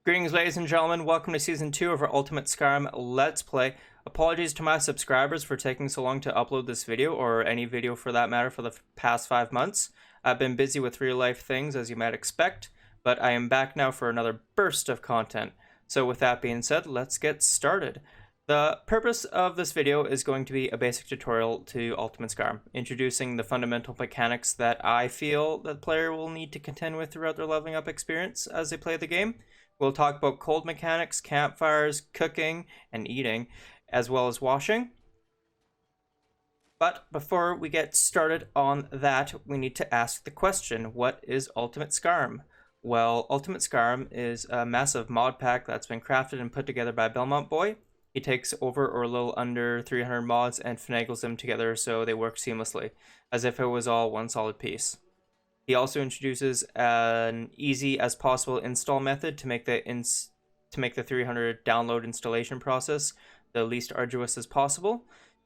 Greetings, ladies and gentlemen. Welcome to Season 2 of our Ultimate Skyrim Let's Play. Apologies to my subscribers for taking so long to upload this video, or any video for that matter, for the past 5 months. I've been busy with real-life things, as you might expect, but I am back now for another burst of content. So with that being said, let's get started. The purpose of this video is going to be a basic tutorial to Ultimate Skyrim, introducing the fundamental mechanics that I feel the player will need to contend with throughout their leveling up experience as they play the game. We'll talk about cold mechanics, campfires, cooking, and eating, as well as washing. But before we get started on that, we need to ask the question, what is Ultimate Skyrim? Well, Ultimate Skyrim is a massive mod pack that's been crafted and put together by Belmont Boy. He takes over or a little under 300 mods and finagles them together so they work seamlessly, as if it was all one solid piece. He also introduces an easy as possible install method to make the 300 download installation process the least arduous as possible.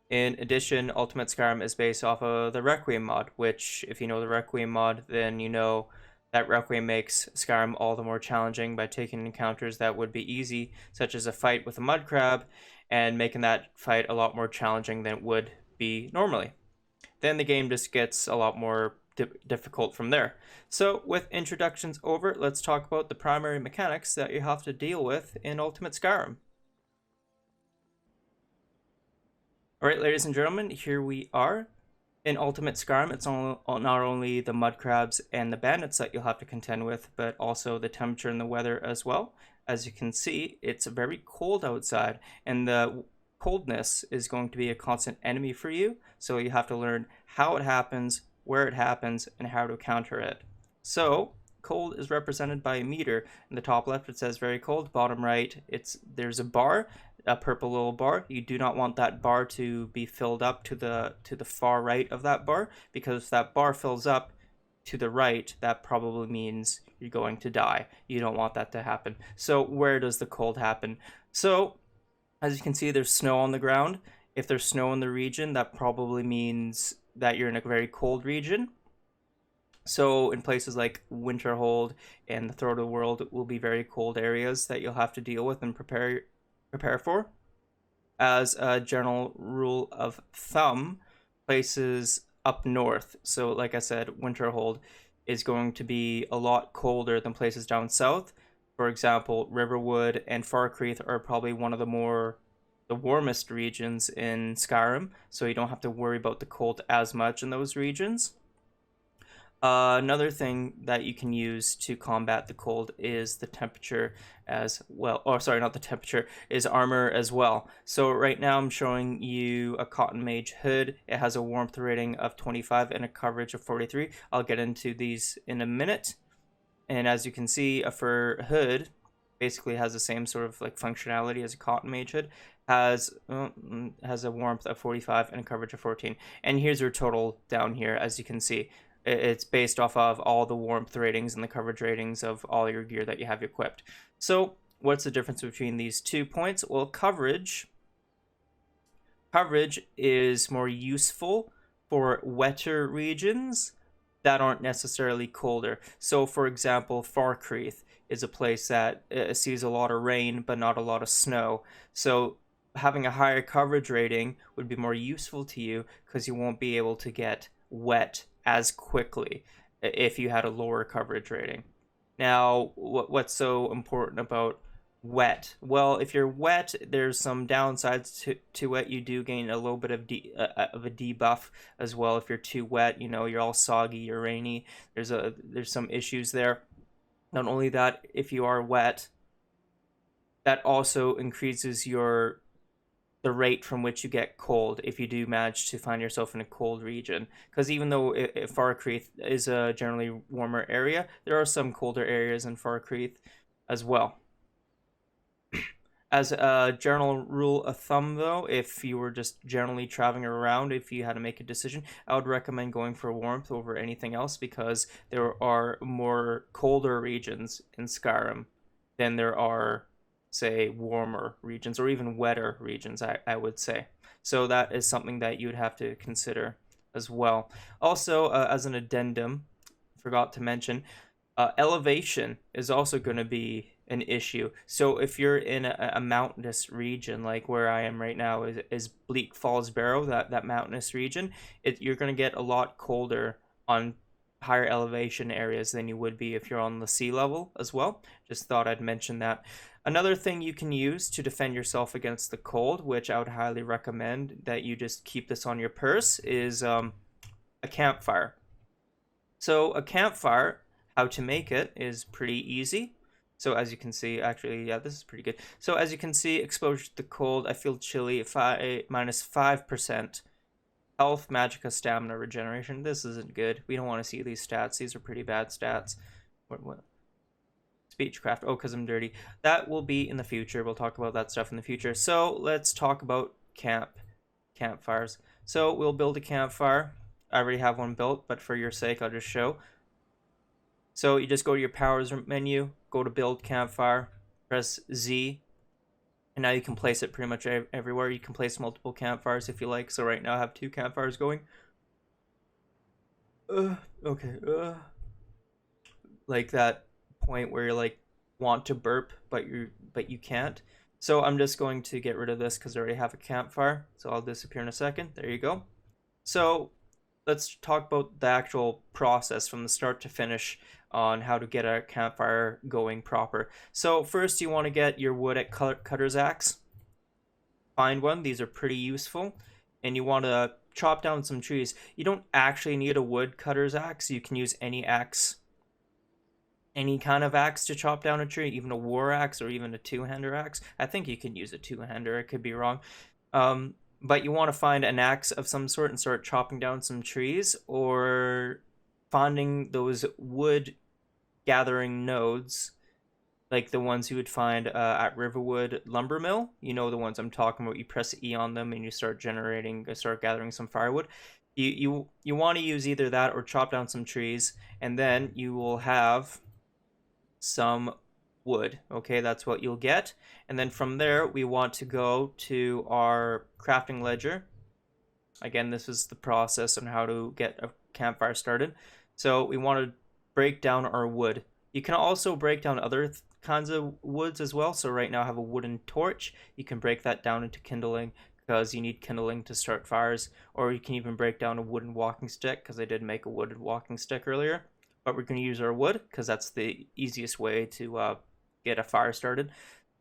In addition, Ultimate Skyrim is based off of the Requiem mod, which, if you know the Requiem mod, then you know that Requiem makes Skyrim all the more challenging by taking encounters that would be easy, such as a fight with a mud crab, and making that fight a lot more challenging than it would be normally. Then the game just gets a lot more difficult from there. So with introductions over, let's talk about the primary mechanics that you have to deal with in Ultimate Skyrim. Alright, ladies and gentlemen, here we are. In Ultimate Skyrim, it's not only the mud crabs and the bandits that you'll have to contend with, but also the temperature and the weather as well. As you can see, it's very cold outside, and the coldness is going to be a constant enemy for you, so you have to learn how it happens, where it happens, and how to counter it. So cold is represented by a meter. In the top left it says very cold, bottom right there's a bar, a purple little bar. You do not want that bar to be filled up to the far right of that bar, because if that bar fills up to the right, that probably means you're going to die. You don't want that to happen. So where does the cold happen? So as you can see, there's snow on the ground. If there's snow in the region, that probably means that you're in a very cold region. So in places like Winterhold and the Throat of the World will be very cold areas that you'll have to deal with and prepare for. As a general rule of thumb, places up north, so like I said, Winterhold is going to be a lot colder than places down south. For example, Riverwood and Farcreath are probably one of the warmest regions in Skyrim, so you don't have to worry about the cold as much in those regions. Another thing that you can use to combat the cold is the temperature as well. Oh, sorry, not the temperature, is armor as well. So right now I'm showing you a Cotton Mage hood. It has a warmth rating of 25 and a coverage of 43. I'll get into these in a minute. And as you can see, a fur hood basically has the same sort of like functionality as a Cotton Mage hood. Has a warmth of 45 and a coverage of 14. And here's your total down here, as you can see. It's based off of all the warmth ratings and the coverage ratings of all your gear that you have equipped. So what's the difference between these 2 points? Well, coverage is more useful for wetter regions that aren't necessarily colder. So for example, Farcreath is a place that sees a lot of rain but not a lot of snow. So having a higher coverage rating would be more useful to you, because you won't be able to get wet as quickly if you had a lower coverage rating. Now, what's so important about wet? Well, if you're wet, there's some downsides to it. You do gain a little bit of a debuff as well. If you're too wet, you know, you're all soggy, you're rainy. There's some issues there. Not only that, if you are wet, that also increases the rate from which you get cold if you do manage to find yourself in a cold region. Because even though Farcreath is a generally warmer area, there are some colder areas in Farcreath as well. As a general rule of thumb though, if you were just generally traveling around, if you had to make a decision, I would recommend going for warmth over anything else, because there are more colder regions in Skyrim than there are, say, warmer regions, or even wetter regions, I would say. So that is something that you would have to consider as well. Also, as an addendum, forgot to mention, elevation is also going to be an issue. So if you're in a mountainous region like where I am right now is Bleak Falls Barrow, that mountainous region, you're going to get a lot colder on higher elevation areas than you would be if you're on the sea level as well. Just thought I'd mention that. Another thing you can use to defend yourself against the cold, which I would highly recommend that you just keep this on your purse, is a campfire. So a campfire, how to make it is pretty easy. So as you can see, actually, yeah, this is pretty good. So as you can see, exposure to the cold, I feel chilly, minus 5%. Health, magicka, stamina, regeneration. This isn't good. We don't want to see these stats. These are pretty bad stats. What? Speechcraft. Oh, because I'm dirty. That will be in the future. We'll talk about that stuff in the future. So let's talk about campfires. So we'll build a campfire. I already have one built, but for your sake, I'll just show. So you just go to your powers menu, go to build campfire, press Z, and now you can place it pretty much everywhere. You can place multiple campfires if you like. So right now I have 2 campfires going. Okay. Like that point where you like want to burp, but you can't. So I'm just going to get rid of this because I already have a campfire. So I'll disappear in a second. There you go. So let's talk about the actual process from the start to finish on how to get a campfire going proper. So first you want to get your wood at cutter's axe. Find one. These are pretty useful. And you want to chop down some trees. You don't actually need a wood cutter's axe. You can use any axe, any kind of axe to chop down a tree, even a war axe or even a two-hander axe. I think you can use a two-hander. I could be wrong. But you want to find an axe of some sort and start chopping down some trees, or finding those wood gathering nodes, like the ones you would find at Riverwood Lumber Mill. You know the ones I'm talking about. You press E on them and you start gathering some firewood. You want to use either that or chop down some trees, and then you will have some wood. Okay, that's what you'll get. And then from there we want to go to our crafting ledger. Again, this is the process on how to get a campfire started. So we want to break down our wood. You can also break down other kinds of woods as well. So right now I have a wooden torch. You can break that down into kindling because you need kindling to start fires, or you can even break down a wooden walking stick, because I did make a wooden walking stick earlier. But we're going to use our wood because that's the easiest way to get a fire started.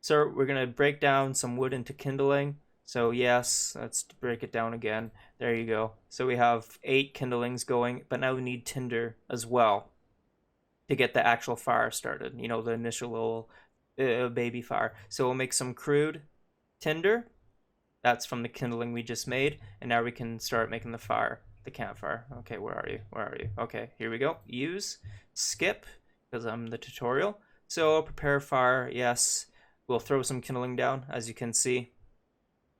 So we're going to break down some wood into kindling. So yes, let's break it down again. There you go. So we have 8 kindlings going, but now we need tinder as well to get the actual fire started. You know, the initial little baby fire. So we'll make some crude tinder. That's from the kindling we just made. And now we can start making the fire. The campfire. Okay, where are you? Where are you? Okay, here we go. Use, skip, because I'm the tutorial. So prepare fire. Yes, we'll throw some kindling down. As you can see,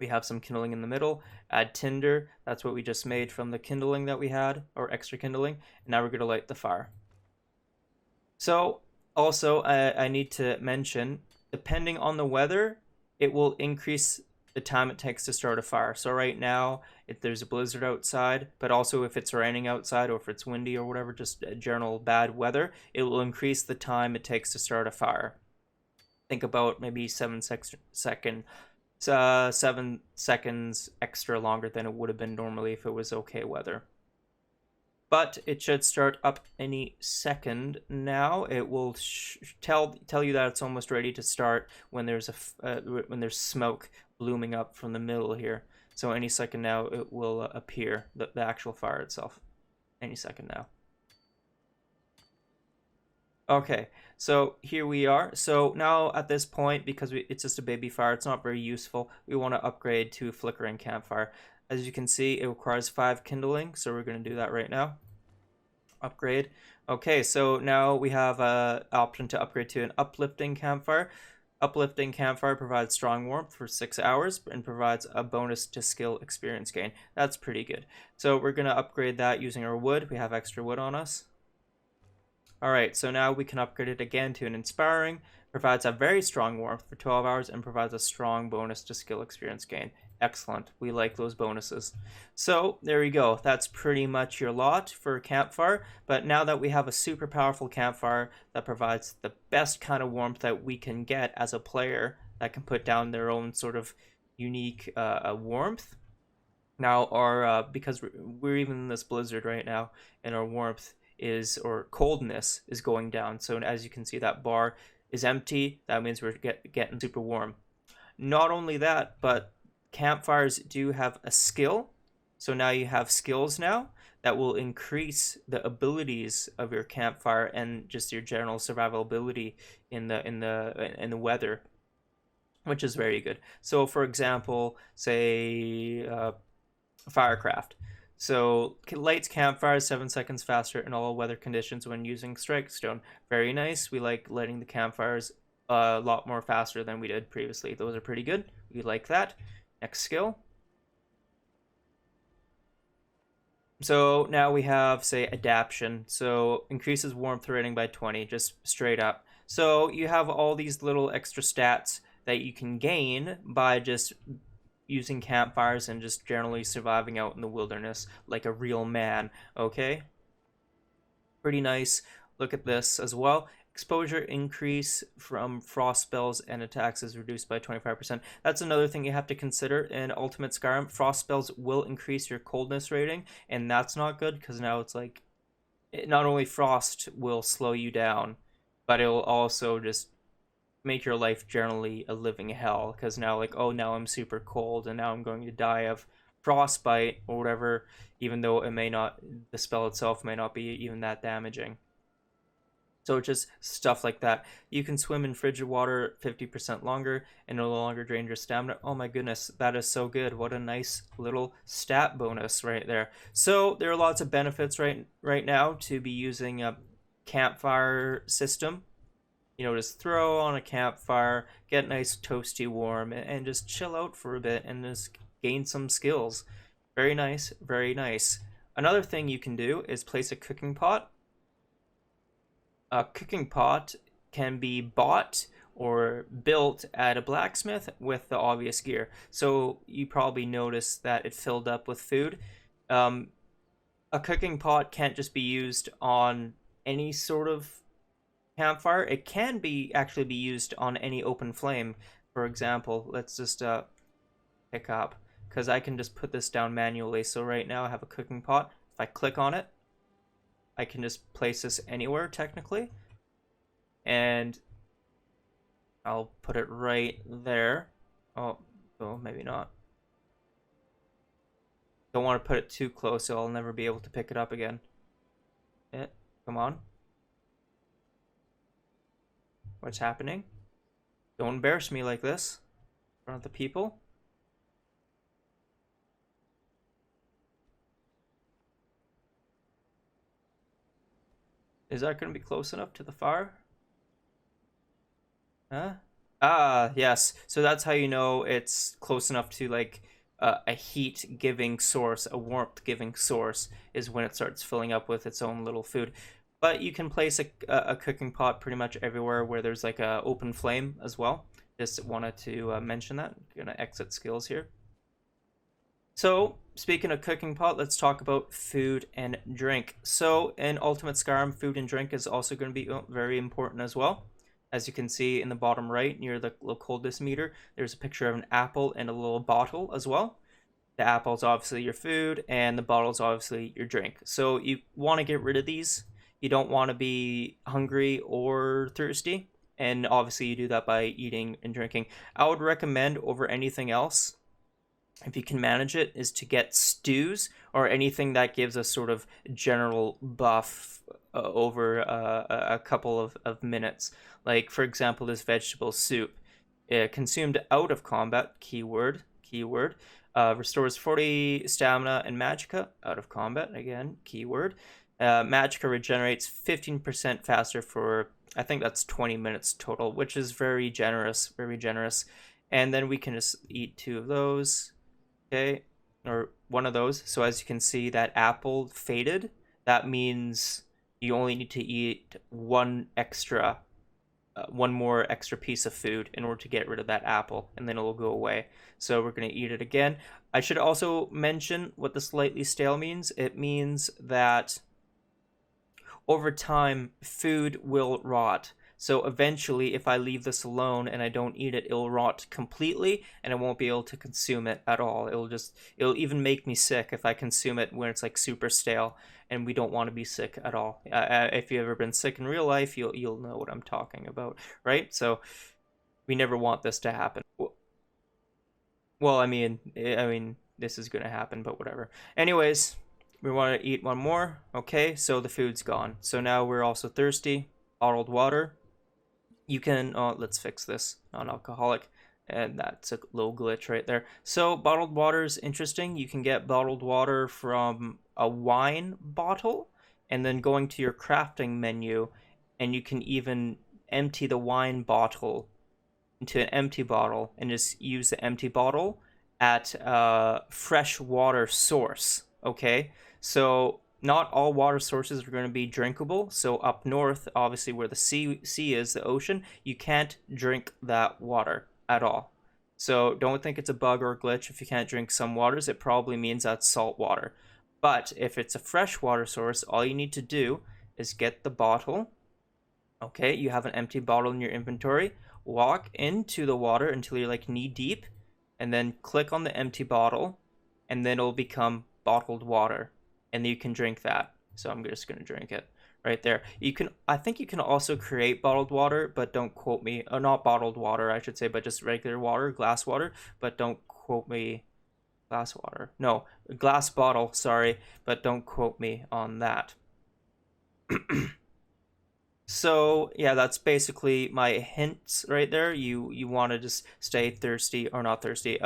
we have some kindling in the middle. Add tinder. That's what we just made from the kindling that we had, or extra kindling. And now we're going to light the fire. So also, I need to mention, depending on the weather, it will increase the time it takes to start a fire. So right now, if there's a blizzard outside, but also if it's raining outside or if it's windy or whatever, just general bad weather, it will increase the time it takes to start a fire. Think about maybe 7 seconds extra longer than it would have been normally if it was okay weather. But it should start up any second now. It will tell you that it's almost ready to start when there's smoke blooming up from the middle here. So any second now it will appear, the actual fire itself. Any second now. Okay, so here we are. So now at this point, because it's just a baby fire, it's not very useful. We want to upgrade to flickering campfire. As you can see, it requires 5 kindling, so we're going to do that right now. Upgrade. Okay, so now we have an option to upgrade to an uplifting campfire. Uplifting campfire provides strong warmth for 6 hours and provides a bonus to skill experience gain. That's pretty good. So we're going to upgrade that using our wood. We have extra wood on us. Alright, so now we can upgrade it again to an inspiring. Provides a very strong warmth for 12 hours and provides a strong bonus to skill experience gain. Excellent. We like those bonuses. So there you go. That's pretty much your lot for Campfire. But now that we have a super powerful Campfire that provides the best kind of warmth that we can get as a player that can put down their own sort of unique warmth. Now our because we're even in this blizzard right now, and our warmth is, or coldness is going down. So as you can see, that bar is empty. That means we're getting super warm. Not only that, but campfires do have a skill. So now you have skills now that will increase the abilities of your campfire and just your general survivability in the weather, which is very good. So for example, say Firecraft. So lights campfires 7 seconds faster in all weather conditions when using strike stone. Very nice. We like lighting the campfires a lot more faster than we did previously. Those are pretty good. We like that. Next skill. So now we have, say, adaptation. So increases warmth rating by 20, just straight up. So you have all these little extra stats that you can gain by just using campfires and just generally surviving out in the wilderness like a real man, okay? Pretty nice. Look at this as well. Exposure increase from frost spells and attacks is reduced by 25%. That's another thing you have to consider in Ultimate Skyrim. Frost spells will increase your coldness rating, and that's not good because now it's like, not only frost will slow you down, but it will also just make your life generally a living hell, because now like, oh, now I'm super cold and now I'm going to die of frostbite or whatever, even though it may not, the spell itself may not be even that damaging. So just stuff like that. You can swim in frigid water 50% longer and no longer drain your stamina. Oh my goodness, that is so good. What a nice little stat bonus right there. So there are lots of benefits right now to be using a campfire system. You know, just throw on a campfire, get nice toasty warm, and just chill out for a bit and just gain some skills. Very nice, very nice. Another thing you can do is place a cooking pot. A cooking pot can be bought or built at a blacksmith with the obvious gear. So you probably noticed that it filled up with food. A cooking pot can't just be used on any sort of campfire. It can be actually be used on any open flame. For example, let's just pick up, because I can just put this down manually. So right now I have a cooking pot. If I click on it, I can just place this anywhere technically, and I'll put it right there. Oh, maybe not. Don't want to put it too close, so I'll never be able to pick it up again. Come on. What's happening? Don't embarrass me like this in front of the people. Is that going to be close enough to the fire? Huh? Ah, yes. So that's how you know it's close enough to like a heat-giving source, a warmth-giving source, is when it starts filling up with its own little food. But you can place a cooking pot pretty much everywhere where there's like a open flame as well. Just wanted to mention that. I'm gonna exit skills here. So, speaking of cooking pot, let's talk about food and drink. So, in Ultimate Skyrim, food and drink is also going to be very important as well. As you can see in the bottom right, near the little coldness meter, there's a picture of an apple and a little bottle as well. The apple is obviously your food, and the bottle is obviously your drink. So, you want to get rid of these. You don't want to be hungry or thirsty, and obviously you do that by eating and drinking. I would recommend over anything else, if you can manage it, is to get stews or anything that gives a sort of general buff over a couple of minutes. Like, for example, this vegetable soup. Consumed out of combat, keyword, restores 40 stamina and magicka out of combat, again, keyword. Magicka regenerates 15% faster for, I think that's 20 minutes total, which is very generous, very generous. And then we can just eat 2 of those. Okay, or 1 of those. So as you can see, that apple faded. That means you only need to eat 1 extra one more extra piece of food in order to get rid of that apple, and then it'll go away. So we're going to eat it again. I should also mention what the slightly stale means. It means that over time, food will rot. So eventually, if I leave this alone and I don't eat it, it'll rot completely, and I won't be able to consume it at all. It'll even make me sick if I consume it when it's like super stale, and we don't want to be sick at all. If you've ever been sick in real life, you'll know what I'm talking about, right? So we never want this to happen. Well, I mean, this is gonna happen, but whatever. Anyways, we want to eat one more. Okay, so the food's gone. So now we're also thirsty. Bottled water. You can, let's fix this, non-alcoholic, and that's a little glitch right there. So bottled water is interesting. You can get bottled water from a wine bottle, and then going to your crafting menu, and you can even empty the wine bottle into an empty bottle, and just use the empty bottle at a fresh water source, okay? So not all water sources are going to be drinkable. So up north, obviously where the sea is, the ocean, you can't drink that water at all. So don't think it's a bug or a glitch if you can't drink some waters. It probably means that's salt water. But if it's a fresh water source, all you need to do is get the bottle. Okay, you have an empty bottle in your inventory. Walk into the water until you're like knee deep, and then click on the empty bottle, and then it'll become bottled water. And you can drink that. So I'm just going to drink it right there. I think you can also create bottled water, but don't quote me. Or not bottled water, I should say, but just regular water, glass water. But don't quote me. Glass water. No, glass bottle, sorry. But don't quote me on that. So, yeah, that's basically my hints right there. You want to just stay thirsty, or not thirsty,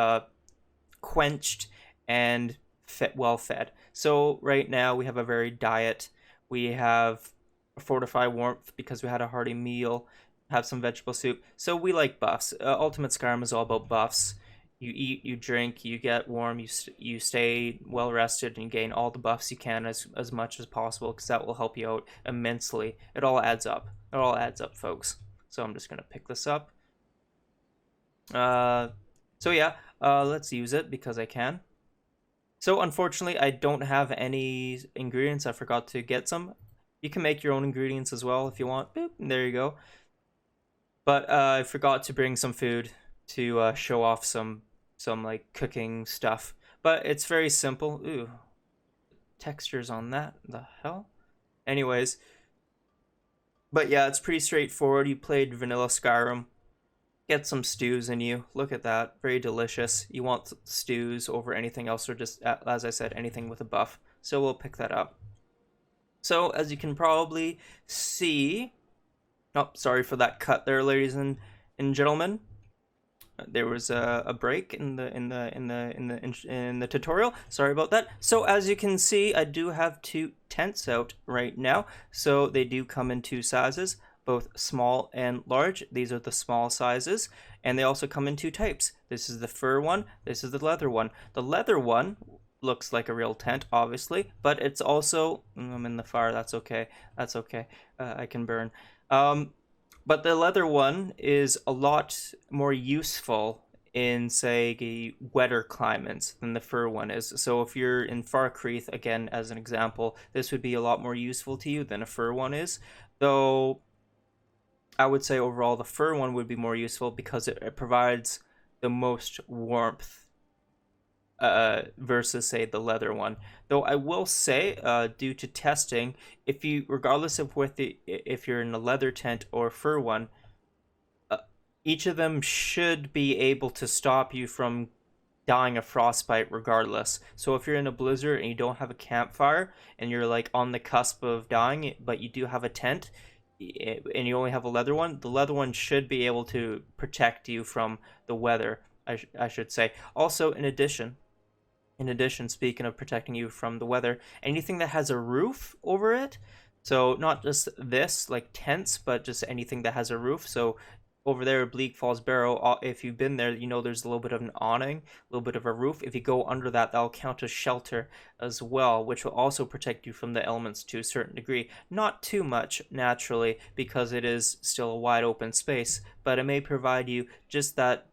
quenched and well fed. So right now we have a varied diet. We have fortify warmth because we had a hearty meal, have some vegetable soup. So we like buffs. Ultimate Skyrim is all about buffs. You eat, you drink, you get warm, you stay well rested, and you gain all the buffs you can as much as possible, because that will help you out immensely. It all adds up. It all adds up, folks. So I'm just gonna pick this up. So yeah, let's use it because I can. So unfortunately, I don't have any ingredients. I forgot to get some. You can make your own ingredients as well if you want. Boop, there you go. But I forgot to bring some food to show off some like cooking stuff. But it's very simple. Ooh, textures on that. The hell? Anyways. But yeah, it's pretty straightforward. You played vanilla Skyrim. Get some stews in you. Look at that. Very delicious. You want stews over anything else, or just, as I said, anything with a buff. So we'll pick that up. So as you can probably see, oh, sorry for that cut there, ladies and gentlemen. There was a break in the tutorial. Sorry about that. So as you can see, I do have 2 tents out right now. So they do come in 2 sizes, both small and large. These are the small sizes, and they also come in 2 types. This is the fur one, this is the leather one. The leather one looks like a real tent, obviously, but it's also, I'm in the fire, that's okay, I can burn. But the leather one is a lot more useful in, say, wetter climates than the fur one is. So if you're in Farcrete, again, as an example, this would be a lot more useful to you than a fur one is. Though I would say overall the fur one would be more useful because it provides the most warmth versus, say, the leather one. Though I will say, due to testing, regardless of if you're in a leather tent or fur one, each of them should be able to stop you from dying of frostbite regardless. So if you're in a blizzard and you don't have a campfire and you're like on the cusp of dying, but you do have a tent and you only have a leather one, the leather one should be able to protect you from the weather, I should say. Also, in addition, speaking of protecting you from the weather, anything that has a roof over it, so not just this, like tents, but just anything that has a roof, so over there at Bleak Falls Barrow, if you've been there, you know there's a little bit of an awning, a little bit of a roof. If you go under that, that'll count as shelter as well, which will also protect you from the elements to a certain degree. Not too much, naturally, because it is still a wide open space, but it may provide you just that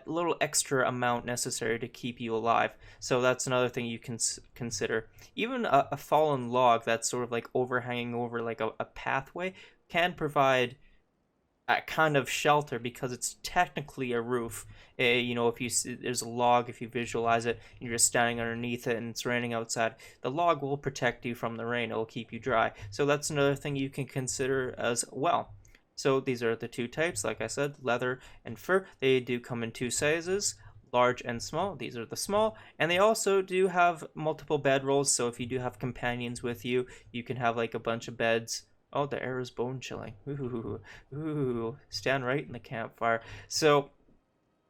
little extra amount necessary to keep you alive. So that's another thing you can consider. Even a fallen log that's sort of like overhanging over like a pathway can provide a kind of shelter because it's technically a roof. You know, if you see, there's a log, if you visualize it, and you're just standing underneath it and it's raining outside, the log will protect you from the rain. It will keep you dry. So that's another thing you can consider as well. So these are the two types, like I said, leather and fur. They do come in two sizes, large and small. These are the small, and they also do have multiple bedrolls. So if you do have companions with you, you can have like a bunch of beds. Oh, the air is bone chilling. Ooh, stand right in the campfire. So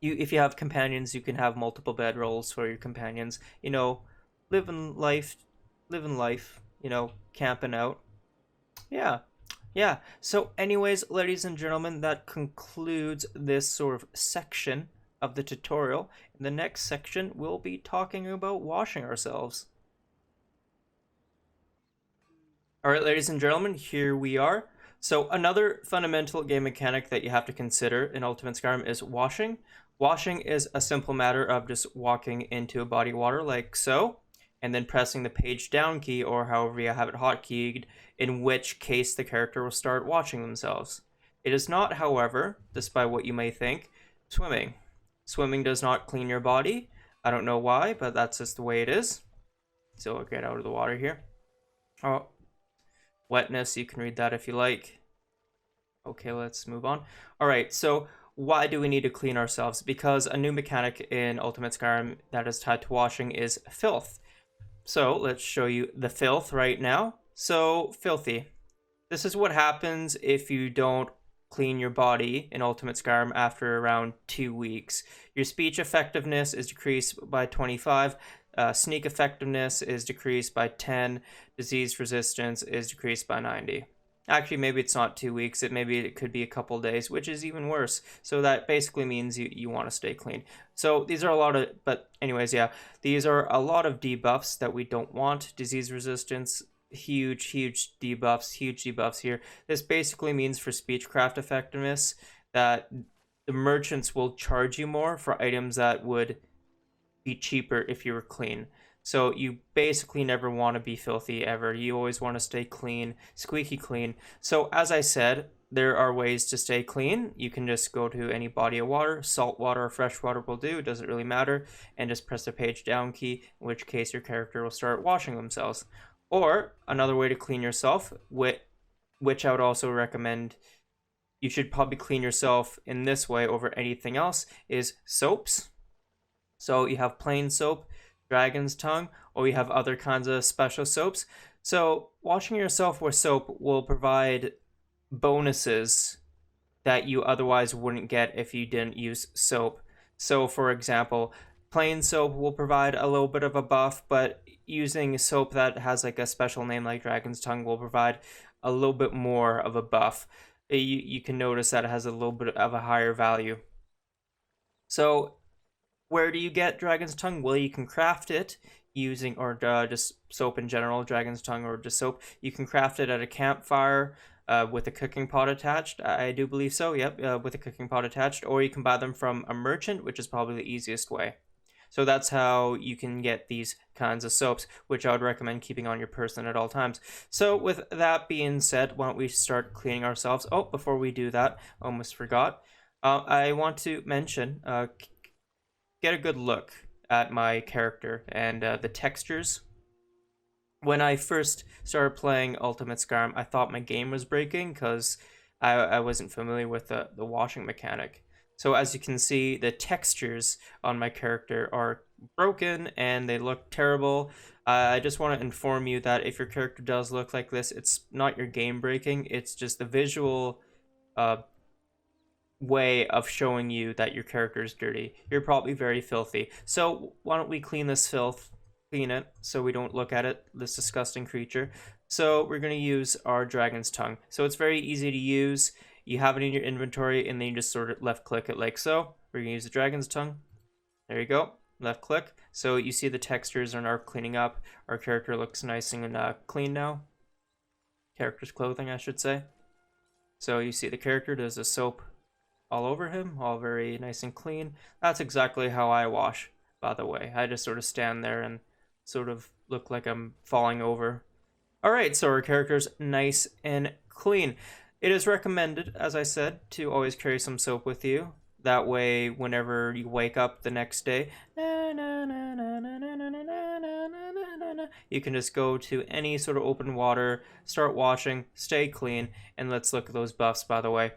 if you have companions, you can have multiple bedrolls for your companions. You know, living life, living life. You know, camping out. Yeah. Yeah. So, anyways, ladies and gentlemen, that concludes this sort of section of the tutorial. In the next section, we'll be talking about washing ourselves. All right, ladies and gentlemen, here we are. So another fundamental game mechanic that you have to consider in Ultimate Skyrim is washing. Washing is a simple matter of just walking into a body of water like so, and then pressing the page down key or however you have it hotkeyed, in which case the character will start washing themselves. It is not, however, despite what you may think, swimming. Swimming does not clean your body. I don't know why, but that's just the way it is. So I'll get out of the water here. Oh, wetness, you can read that if you like. Okay, let's move on. All right, so why do we need to clean ourselves? Because a new mechanic in Ultimate Skyrim that is tied to washing is filth. So let's show you the filth right now. So filthy. This is what happens if you don't clean your body in Ultimate Skyrim after around 2 weeks. Your speech effectiveness is decreased by 25. Sneak effectiveness is decreased by 10. Disease resistance is decreased by 90. Actually, maybe it's not 2 weeks. Maybe it could be a couple days, which is even worse. So that basically means you want to stay clean. So these are a lot of, but anyways, yeah, these are a lot of debuffs that we don't want. Disease resistance, huge debuffs here. This basically means for speechcraft effectiveness that the merchants will charge you more for items that would be cheaper if you were clean. So you basically never want to be filthy ever. You always want to stay clean, squeaky clean. So as I said, there are ways to stay clean. You can just go to any body of water, salt water or fresh water will do, it doesn't really matter, and just press the page down key, in which case your character will start washing themselves. Or another way to clean yourself, which I would also recommend, you should probably clean yourself in this way over anything else, is soaps. So you have plain soap, dragon's tongue, or you have other kinds of special soaps. So washing yourself with soap will provide bonuses that you otherwise wouldn't get if you didn't use soap. So for example, plain soap will provide a little bit of a buff, but using soap that has like a special name like dragon's tongue will provide a little bit more of a buff. You can notice that it has a little bit of a higher value. So where do you get dragon's tongue? Well, you can craft it using, or just soap in general, dragon's tongue or just soap. You can craft it at a campfire with a cooking pot attached. I do believe so, yep, with a cooking pot attached. Or you can buy them from a merchant, which is probably the easiest way. So that's how you can get these kinds of soaps, which I would recommend keeping on your person at all times. So with that being said, why don't we start cleaning ourselves? Oh, before we do that, almost forgot. I want to mention, get a good look at my character and the textures. When I first started playing Ultimate Skyrim, I thought my game was breaking because I wasn't familiar with the washing mechanic. So as you can see, the textures on my character are broken and they look terrible. I just want to inform you that if your character does look like this, it's not your game breaking, it's just the visual way of showing you that your character is dirty. You're probably very filthy. So why don't we clean this filth, clean it so we don't look at it, this disgusting creature. So we're going to use our dragon's tongue. So it's very easy to use. You have it in your inventory, and then you just sort of left click it like so. We're gonna use the dragon's tongue. There you go, left click. So you see the textures are now cleaning up. Our character looks nice and clean now. Character's clothing, I should say. So you see the character, there's a soap all over him, all very nice and clean. That's exactly how I wash, by the way. I just sort of stand there and sort of look like I'm falling over. Alright, so our character's nice and clean. It is recommended, as I said, to always carry some soap with you. That way, whenever you wake up the next day, you can just go to any sort of open water, start washing, stay clean, and let's look at those buffs, by the way.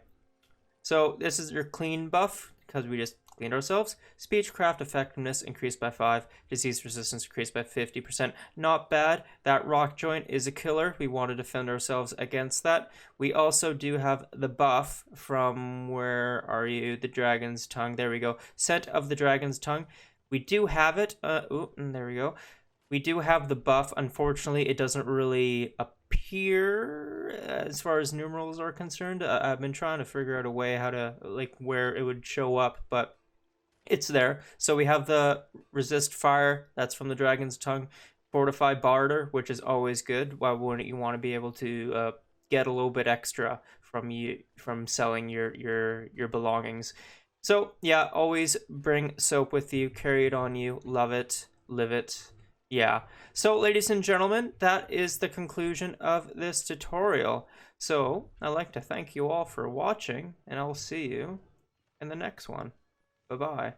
So this is your clean buff, because we just cleaned ourselves. Speechcraft effectiveness increased by 5. Disease resistance increased by 50%. Not bad. That rock joint is a killer. We want to defend ourselves against that. We also do have the buff from, where are you? The dragon's tongue. There we go. Scent of the dragon's tongue. We do have it. There we go. We do have the buff. Unfortunately, it doesn't really appear as far as numerals are concerned. I've been trying to figure out a way how to, like, where it would show up, but it's there. So we have the resist fire. That's from the dragon's tongue. Fortify barter, which is always good. Why wouldn't you want to be able to get a little bit extra from selling your belongings? So yeah, always bring soap with you. Carry it on you. Love it. Live it. Yeah. So ladies and gentlemen, that is the conclusion of this tutorial. So I'd like to thank you all for watching, and I'll see you in the next one. Bye-bye.